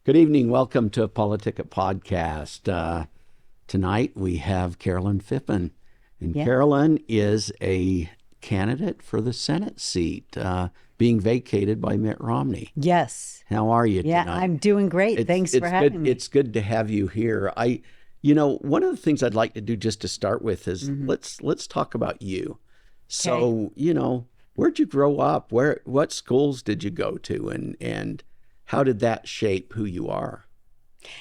Good evening. Welcome to PoliticIt podcast. Tonight we have Carolyn Phippen. And Carolyn is a candidate for the Senate seat being vacated by Mitt Romney. Yes. How are you tonight? Yeah, I'm doing great. Thanks for having me. It's good to have you here. One of the things I'd like to do just to start with is let's talk about you. So, where'd you grow up? What schools did you go to? And how did that shape who you are?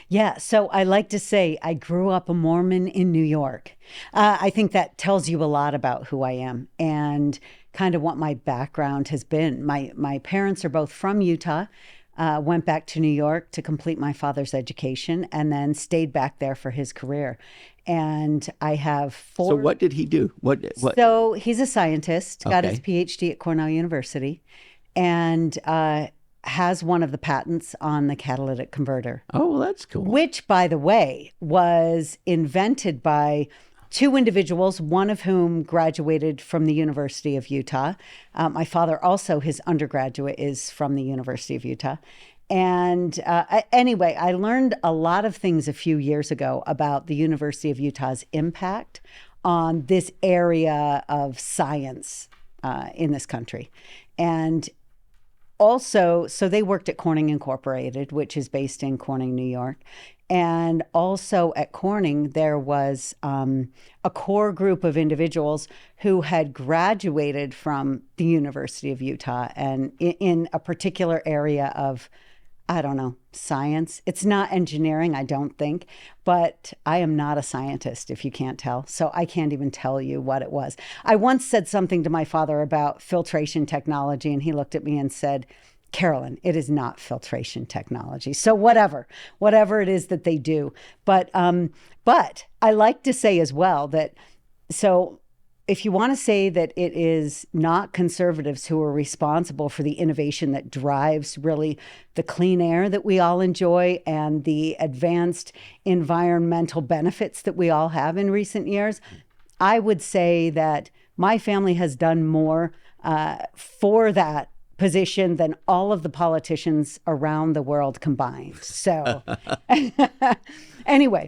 Yeah, so I like to say I grew up a Mormon in New York. I think that tells you a lot about who I am and kind of what my background has been. My parents are both from Utah, went back to New York to complete my father's education, and then stayed back there for his career. And I have four. So what did he do? What? So he's a scientist, got his Okay. PhD at Cornell University, and has one of the patents on the catalytic converter. Oh, well, that's cool. Which, by the way, was invented by two individuals, one of whom graduated from the University of Utah. My father also, his undergraduate is from the University of Utah. And anyway, I learned a lot of things a few years ago about the University of Utah's impact on this area of science in this country. And also, so they worked at Corning Incorporated, which is based in Corning, New York. And also at Corning, there was a core group of individuals who had graduated from the University of Utah and in a particular area of, I don't know, science. It's not engineering, I don't think, but I am not a scientist, if you can't tell. So I can't even tell you what it was. I once said something to my father about filtration technology, and he looked at me and said, Carolyn, it is not filtration technology. So whatever it is that they do. But I like to say as well that, so if you want to say that it is not conservatives who are responsible for the innovation that drives really the clean air that we all enjoy and the advanced environmental benefits that we all have in recent years, I would say that my family has done more for that position than all of the politicians around the world combined. So anyway.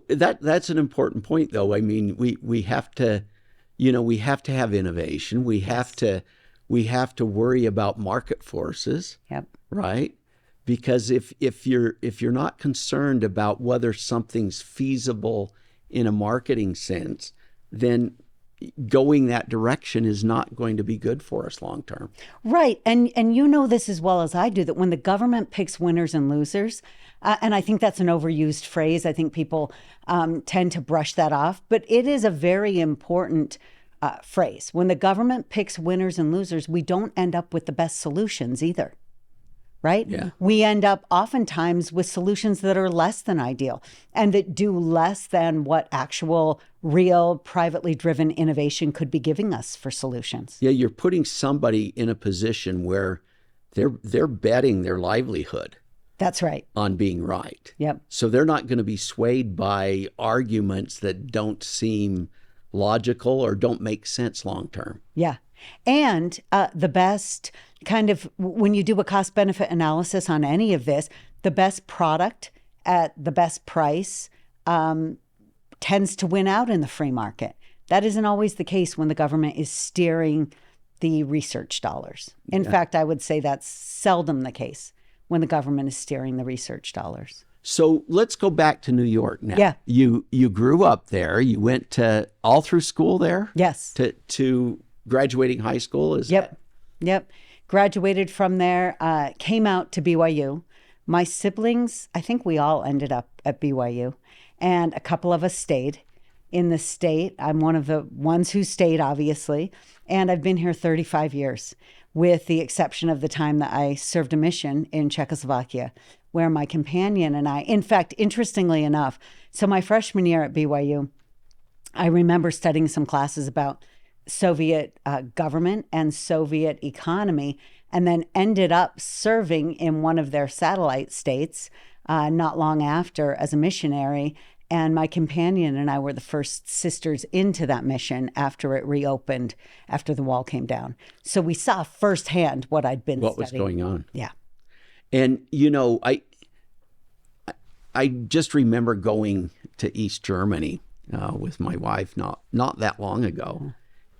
That's an important point, though. I mean, we have to, have innovation. We have to worry about market forces. Yep. Right? Because if you're not concerned about whether something's feasible in a marketing sense, then going that direction is not going to be good for us long term. Right. And you know this as well as I do, that when the government picks winners and losers, and I think that's an overused phrase, I think people tend to brush that off, but it is a very important phrase. When the government picks winners and losers, we don't end up with the best solutions either. Right? Yeah. We end up oftentimes with solutions that are less than ideal and that do less than what actual, real, privately driven innovation could be giving us for solutions. Yeah, you're putting somebody in a position where they're betting their livelihood. That's right. On being right. Yep. So they're not going to be swayed by arguments that don't seem logical or don't make sense long term. Yeah. And the best kind of, when you do a cost benefit analysis on any of this, the best product at the best price tends to win out in the free market. That isn't always the case when the government is steering the research dollars. In fact, I would say that's seldom the case when the government is steering the research dollars. So let's go back to New York now. Yeah. You grew up there. You went to all through school there? Yes. To graduating high school? Yep. Graduated from there, came out to BYU. My siblings, I think we all ended up at BYU, and a couple of us stayed in the state. I'm one of the ones who stayed, obviously, and I've been here 35 years, with the exception of the time that I served a mission in Czechoslovakia, where my companion and I, in fact, interestingly enough, so my freshman year at BYU, I remember studying some classes about Soviet government and Soviet economy, and then ended up serving in one of their satellite states not long after as a missionary. And my companion and I were the first sisters into that mission after it reopened, after the wall came down. So we saw firsthand what I'd been What studying. was going on. Yeah. And, I just remember going to East Germany with my wife not that long ago.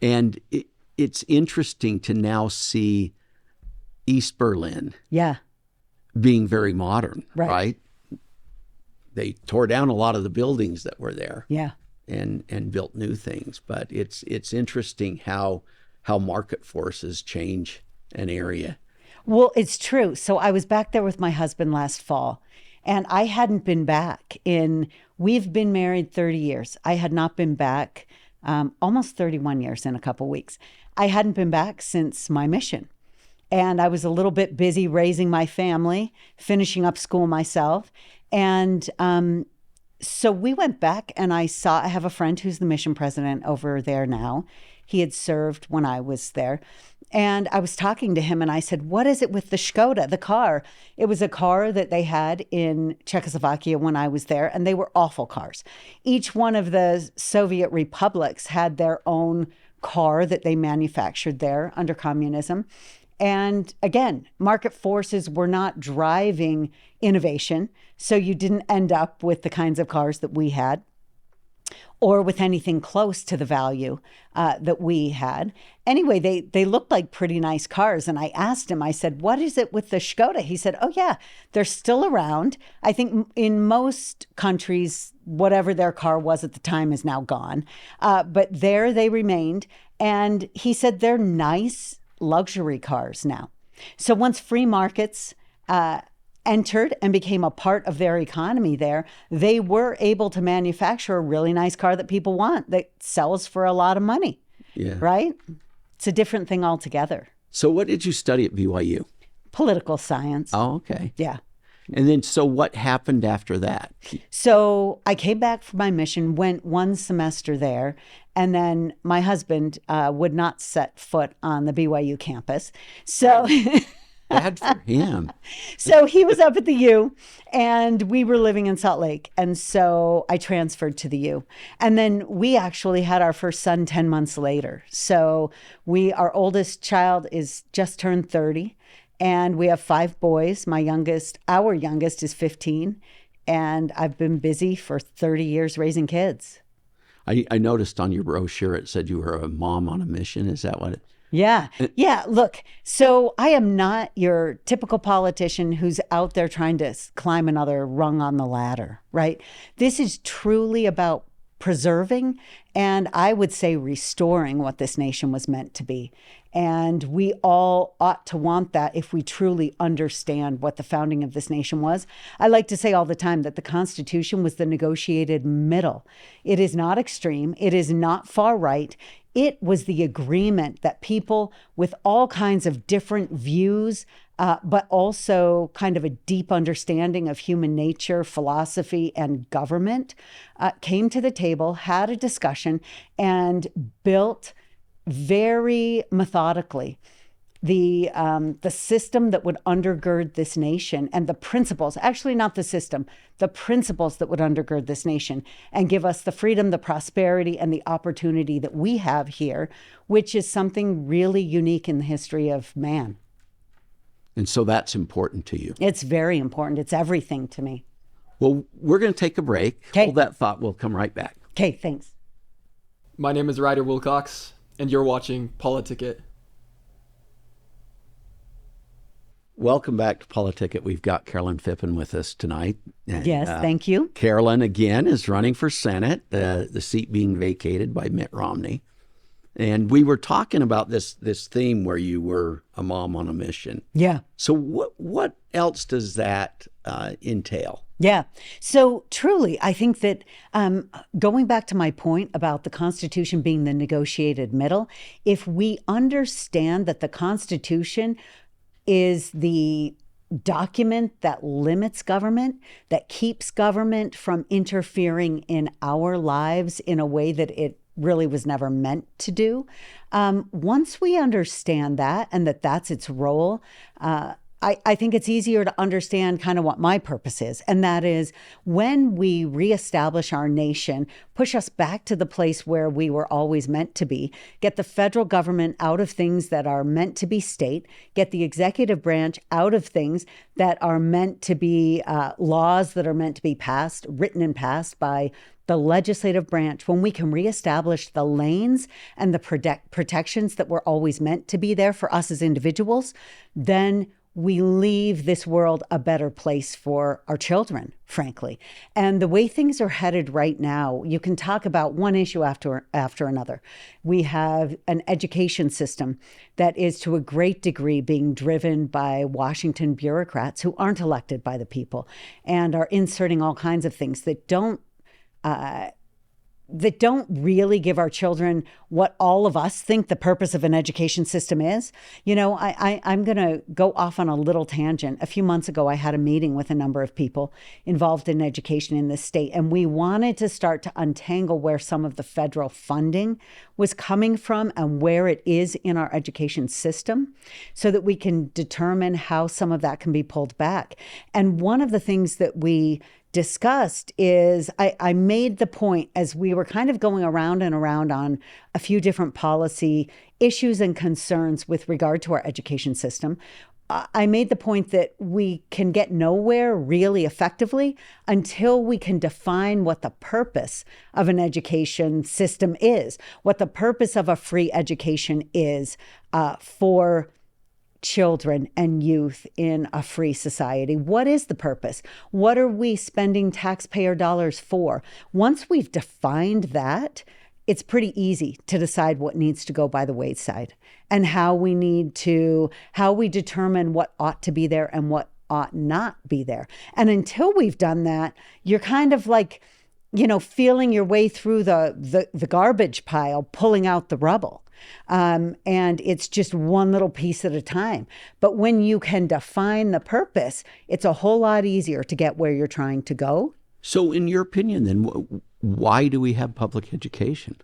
And it's interesting to now see East Berlin being very modern, right? They tore down a lot of the buildings that were there and built new things. But it's interesting how market forces change an area. Well, it's true. So I was back there with my husband last fall, and I hadn't been back we've been married 30 years. I had not been back almost 31 years in a couple weeks. I hadn't been back since my mission. And I was a little bit busy raising my family, finishing up school myself. And so we went back, and I have a friend who's the mission president over there now. He had served when I was there. And I was talking to him, and I said, what is it with the Skoda, the car? It was a car that they had in Czechoslovakia when I was there, and they were awful cars. Each one of the Soviet republics had their own car that they manufactured there under communism. And again, market forces were not driving innovation, so you didn't end up with the kinds of cars that we had, or with anything close to the value that we had. Anyway, they looked like pretty nice cars. And I asked him, I said, what is it with the Skoda? He said, oh yeah, they're still around. I think in most countries, whatever their car was at the time is now gone. But there they remained. And he said, they're nice luxury cars now. So once free markets entered and became a part of their economy there, they were able to manufacture a really nice car that people want, that sells for a lot of money. Yeah. Right? It's a different thing altogether. So what did you study at BYU? Political science. Oh, okay. Yeah. And then, so what happened after that? So I came back from my mission, went one semester there, and then my husband would not set foot on the BYU campus. So Bad for him. So he was up at the U, and we were living in Salt Lake. And so I transferred to the U. And then we actually had our first son 10 months later. So our oldest child is just turned 30, and we have 5 boys. Our youngest is 15, and I've been busy for 30 years raising kids. I noticed on your brochure it said you were a mom on a mission. Is that what it? Yeah. Yeah. Look, so I am not your typical politician who's out there trying to climb another rung on the ladder, right? This is truly about preserving and I would say restoring what this nation was meant to be. And we all ought to want that if we truly understand what the founding of this nation was. I like to say all the time that the Constitution was the negotiated middle. It is not extreme. It is not far right. It was the agreement that people with all kinds of different views, but also kind of a deep understanding of human nature, philosophy, and government, came to the table, had a discussion, and built very methodically the system that would undergird this nation and the principles, actually not the system, the principles that would undergird this nation and give us the freedom, the prosperity, and the opportunity that we have here, which is something really unique in the history of man. And so that's important to you. It's very important. It's everything to me. Well, we're going to take a break. Okay. Hold that thought. We'll come right back. Okay, thanks. My name is Ryder Wilcox, and you're watching PoliticIt. Welcome back to PoliticIt. We've got Carolyn Phippen with us tonight. And, Yes, thank you. Carolyn, again, is running for Senate, the seat being vacated by Mitt Romney. And we were talking about this theme where you were a mom on a mission. Yeah. So what else does that entail? Yeah. So truly, I think that going back to my point about the Constitution being the negotiated middle, if we understand that the Constitution is the document that limits government, that keeps government from interfering in our lives in a way that it really was never meant to do. Once we understand that and that that's its role, I think it's easier to understand kind of what my purpose is. And that is when we reestablish our nation, push us back to the place where we were always meant to be, get the federal government out of things that are meant to be state, get the executive branch out of things that are meant to be laws that are meant to be passed, written and passed by the legislative branch. When we can reestablish the lanes and the protections that were always meant to be there for us as individuals, then we leave this world a better place for our children, frankly. And the way things are headed right now, you can talk about one issue after another. We have an education system that is to a great degree being driven by Washington bureaucrats who aren't elected by the people and are inserting all kinds of things that don't really give our children what all of us think the purpose of an education system is. You know, I'm going to go off on a little tangent. A few months ago, I had a meeting with a number of people involved in education in this state, and we wanted to start to untangle where some of the federal funding was coming from and where it is in our education system so that we can determine how some of that can be pulled back. And one of the things that we discussed is I made the point as we were kind of going around and around on a few different policy issues and concerns with regard to our education system. I made the point that we can get nowhere really effectively until we can define what the purpose of an education system is, what the purpose of a free education is for children and youth in a free society. What is the purpose? What are we spending taxpayer dollars for? Once we've defined that, it's pretty easy to decide what needs to go by the wayside and how we determine what ought to be there and what ought not be there. And until we've done that, you're kind of like, you know, feeling your way through the garbage pile, pulling out the rubble. And it's just one little piece at a time. But when you can define the purpose, it's a whole lot easier to get where you're trying to go. So in your opinion, then, why do we have public education?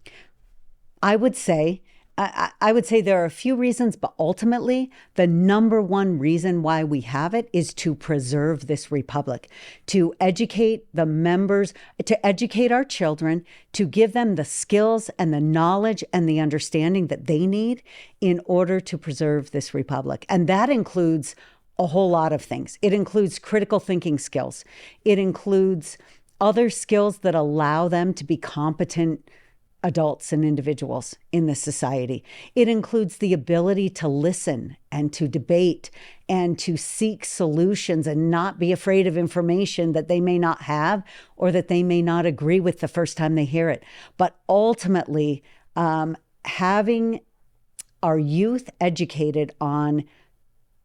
I would say there are a few reasons, but ultimately the number one reason why we have it is to preserve this republic, to educate the members, to educate our children, to give them the skills and the knowledge and the understanding that they need in order to preserve this republic. And that includes a whole lot of things. It includes critical thinking skills. It includes other skills that allow them to be competent adults and individuals in this society. It includes the ability to listen and to debate and to seek solutions and not be afraid of information that they may not have or that they may not agree with the first time they hear it. But ultimately, having our youth educated on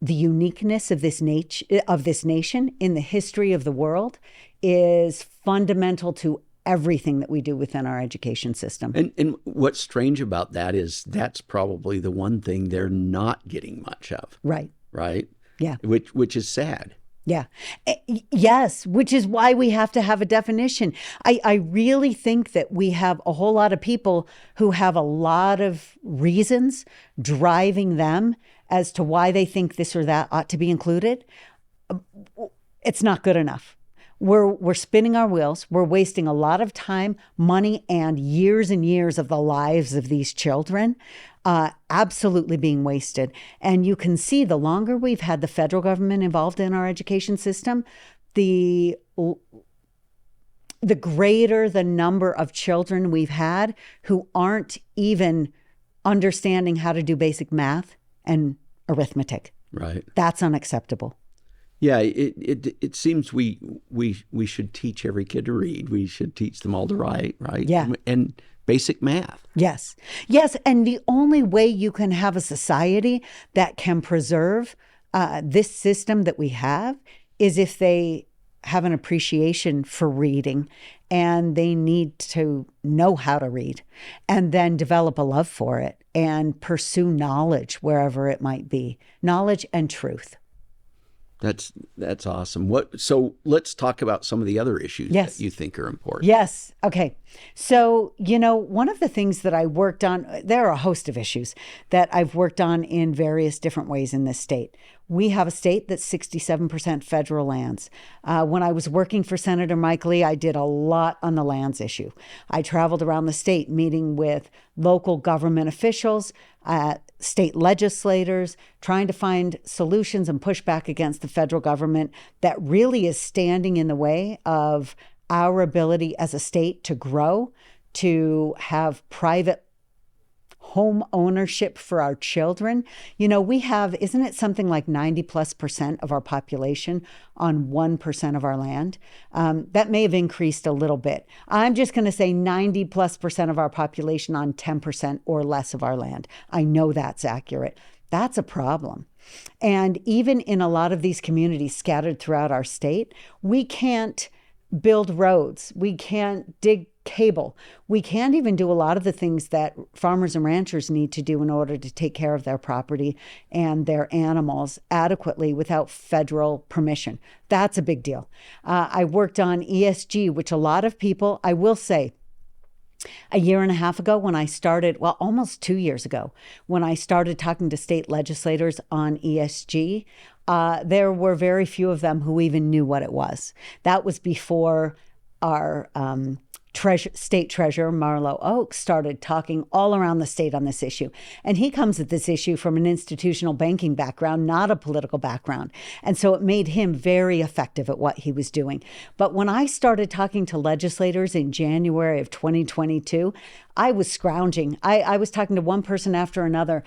the uniqueness of this nation in the history of the world is fundamental to everything that we do within our education system. And what's strange about that is that's probably the one thing they're not getting much of. Right. Right? Yeah. Which is sad. Yeah. Yes, which is why we have to have a definition. I really think that we have a whole lot of people who have a lot of reasons driving them as to why they think this or that ought to be included. It's not good enough. We're spinning our wheels. We're wasting a lot of time, money, and years of the lives of these children absolutely being wasted. And you can see the longer we've had the federal government involved in our education system, the greater the number of children we've had who aren't even understanding how to do basic math and arithmetic. Right. That's unacceptable. Yeah, it seems we should teach every kid to read. We should teach them all to write, right? Yeah. And basic math. Yes. Yes. And the only way you can have a society that can preserve this system that we have is if they have an appreciation for reading and they need to know how to read and then develop a love for it and pursue knowledge wherever it might be, knowledge and truth. That's awesome. So let's talk about some of the other issues that you think are important. Yes. Okay. So, one of the things that I worked on, there are a host of issues that I've worked on in various different ways in this state. We have a state that's 67% federal lands. When I was working for Senator Mike Lee, I did a lot on the lands issue. I traveled around the state meeting with local government officials, state legislators, trying to find solutions and push back against the federal government that really is standing in the way of our ability as a state to grow, to have private home ownership for our children. You know, we have, isn't it something like 90+% of our population on 1% of our land? That may have increased a little bit. I'm just going to say 90+% of our population on 10% or less of our land. I know that's accurate. That's a problem. And even in a lot of these communities scattered throughout our state, we can't build roads. We can't dig cable. We can't even do a lot of the things that farmers and ranchers need to do in order to take care of their property and their animals adequately without federal permission. That's a big deal. I worked on ESG, which a lot of people, I will say, a year and a half ago when I started, well, almost 2 years ago, when I started talking to state legislators on ESG, there were very few of them who even knew what it was. That was before our state treasurer, Marlo Oaks, started talking all around the state on this issue. And he comes at this issue from an institutional banking background, not a political background. And so it made him very effective at what he was doing. But when I started talking to legislators in January of 2022, I was scrounging. I was talking to one person after another,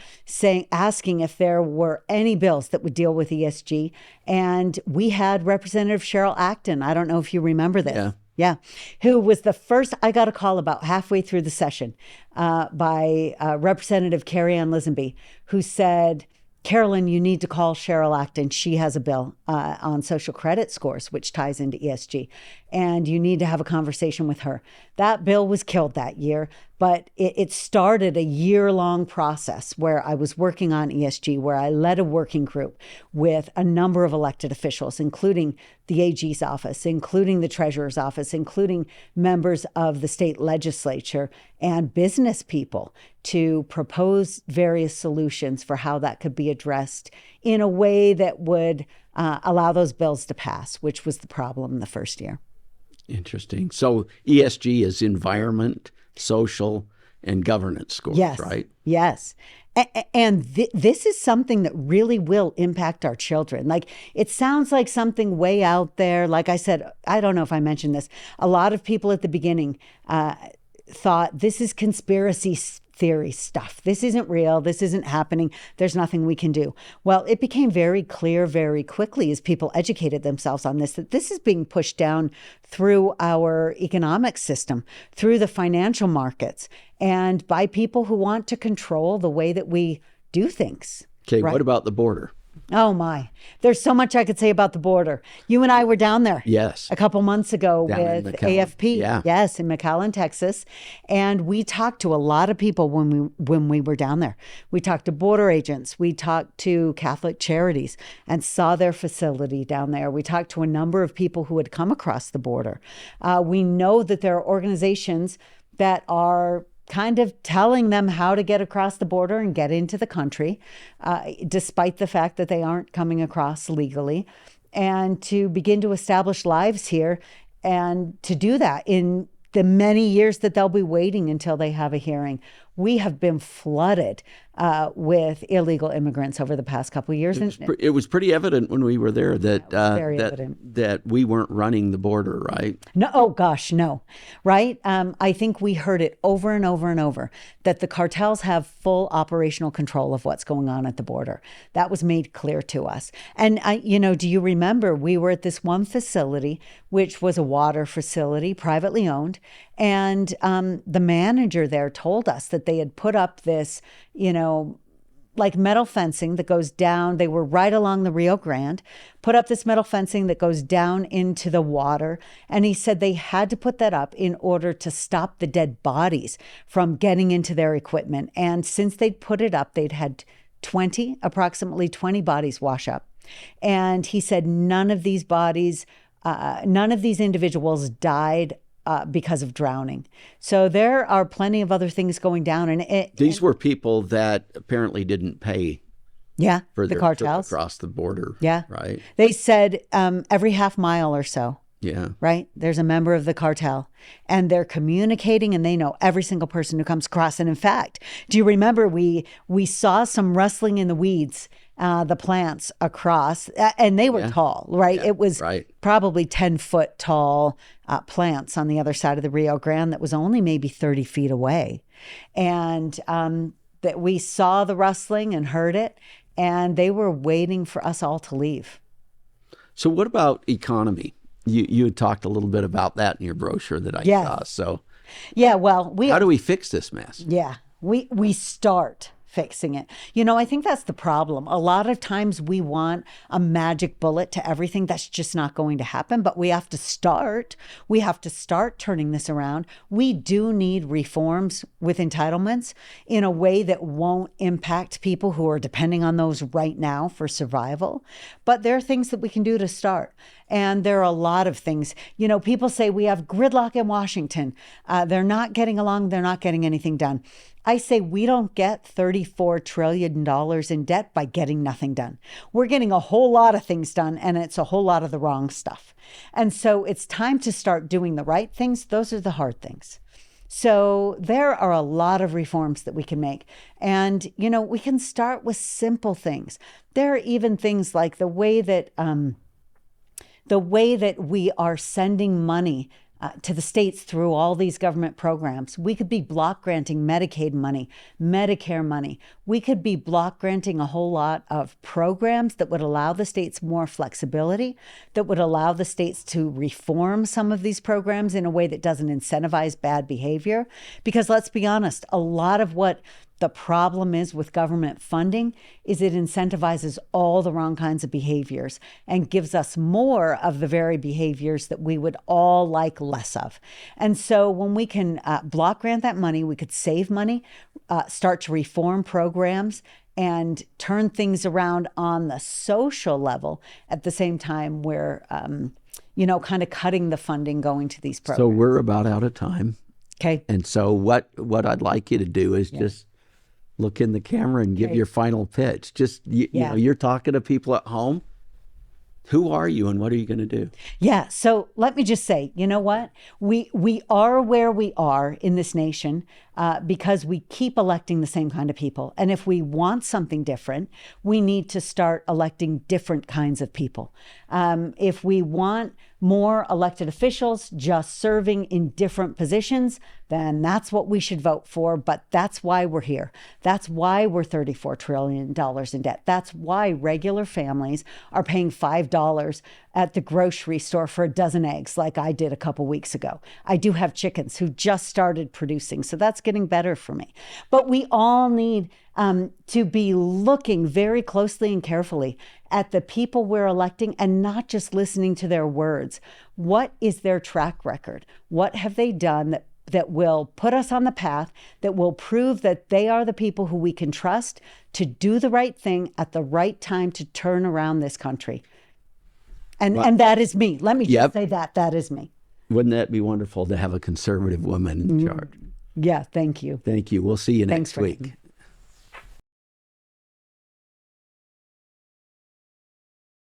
asking if there were any bills that would deal with ESG. And we had Representative Cheryl Acton. I don't know if you remember this. Yeah, who was the first. I got a call about halfway through the session by Representative Carrie Ann Lisenby, who said, Carolyn, you need to call Cheryl Acton. She has a bill on social credit scores, which ties into ESG, and you need to have a conversation with her. That bill was killed that year, but it started a year-long process where I was working on ESG, where I led a working group with a number of elected officials, including the AG's office, including the treasurer's office, including members of the state legislature and business people, to propose various solutions for how that could be addressed in a way that would allow those bills to pass, which was the problem the first year. Interesting. So ESG is environment, social, and governance scores, yes. Right? Yes. And this is something that really will impact our children. Like, it sounds like something way out there. Like I said, I don't know if I mentioned this. A lot of people at the beginning thought this is conspiracy theory stuff. This isn't real. This isn't happening. There's nothing we can do. Well, it became very clear very quickly as people educated themselves on this, that this is being pushed down through our economic system, through the financial markets, and by people who want to control the way that we do things. Okay, right? What about the border? Oh my, there's so much I could say about the border. You and I were down there. Yes. A couple months ago Down with in AFP. Yeah. Yes, in McAllen, Texas. And we talked to a lot of people when we were down there. We talked to border agents. We talked to Catholic Charities and saw their facility down there. We talked to a number of people who had come across the border. We know that there are organizations that are kind of telling them how to get across the border and get into the country, despite the fact that they aren't coming across legally, and to begin to establish lives here, and to do that in the many years that they'll be waiting until they have a hearing. We have been flooded with illegal immigrants over the past couple of years. It was pretty evident when we were there that that we weren't running the border, right? No, oh gosh, no, right? I think we heard it over and over and over that the cartels have full operational control of what's going on at the border. That was made clear to us. And do you remember we were at this one facility, which was a water facility, privately owned, and the manager there told us that they had put up this, like metal fencing that goes down. They were right along the Rio Grande, put up this metal fencing that goes down into the water. And he said they had to put that up in order to stop the dead bodies from getting into their equipment. And since they'd put it up, they'd had approximately 20 bodies wash up. And he said none of these individuals died because of drowning. So there are plenty of other things going down. And these were people that apparently didn't pay Yeah, for the their trip cartels. across the border. Yeah. Right. They said every half mile or so. Yeah. Right? There's a member of the cartel and they're communicating and they know every single person who comes across. And in fact, do you remember we saw some rustling in the weeds, the plants across, and they were tall, right? Yeah, it was right. probably 10-foot tall plants on the other side of the Rio Grande that was only maybe 30 feet away. And that we saw the rustling and heard it, and they were waiting for us all to leave. So what about economy? You had talked a little bit about that in your brochure that I saw. So yeah, well, how do we fix this mess? Yeah, we start fixing it. I think that's the problem. A lot of times we want a magic bullet to everything. That's just not going to happen, but we have to start. We have to start turning this around. We do need reforms with entitlements in a way that won't impact people who are depending on those right now for survival. But there are things that we can do to start. And there are a lot of things. People say we have gridlock in Washington. They're not getting along. They're not getting anything done. I say we don't get $34 trillion in debt by getting nothing done. We're getting a whole lot of things done, and it's a whole lot of the wrong stuff. And so it's time to start doing the right things. Those are the hard things. So there are a lot of reforms that we can make. And, we can start with simple things. There are even things like the way that we are sending money to the states through all these government programs. We could be block granting Medicaid money, Medicare money. We could be block granting a whole lot of programs that would allow the states more flexibility, that would allow the states to reform some of these programs in a way that doesn't incentivize bad behavior. Because let's be honest, a lot of what the problem is with government funding is it incentivizes all the wrong kinds of behaviors and gives us more of the very behaviors that we would all like less of. And so when we can block grant that money, we could save money, start to reform programs, and turn things around on the social level at the same time we're, kind of cutting the funding going to these programs. So we're about out of time. Okay. And so what I'd like you to do is just look in the camera and give your final pitch. Just, you know, you're talking to people at home. Who are you and what are you going to do? Yeah. So let me just say, you know what? We are where we are in this nation because we keep electing the same kind of people. And if we want something different, we need to start electing different kinds of people. If we want more elected officials just serving in different positions, then that's what we should vote for. But that's why we're here. That's why we're $34 trillion in debt. That's why regular families are paying $5 at the grocery store for a dozen eggs, like I did a couple weeks ago. I do have chickens who just started producing, so that's getting better for me. But we all need to be looking very closely and carefully at the people we're electing and not just listening to their words. What is their track record? What have they done that will put us on the path, that will prove that they are the people who we can trust to do the right thing at the right time to turn around this country? And that is me. Let me just say that is me. Wouldn't that be wonderful to have a conservative woman in charge? Yeah, thank you. Thank you. We'll see you next week.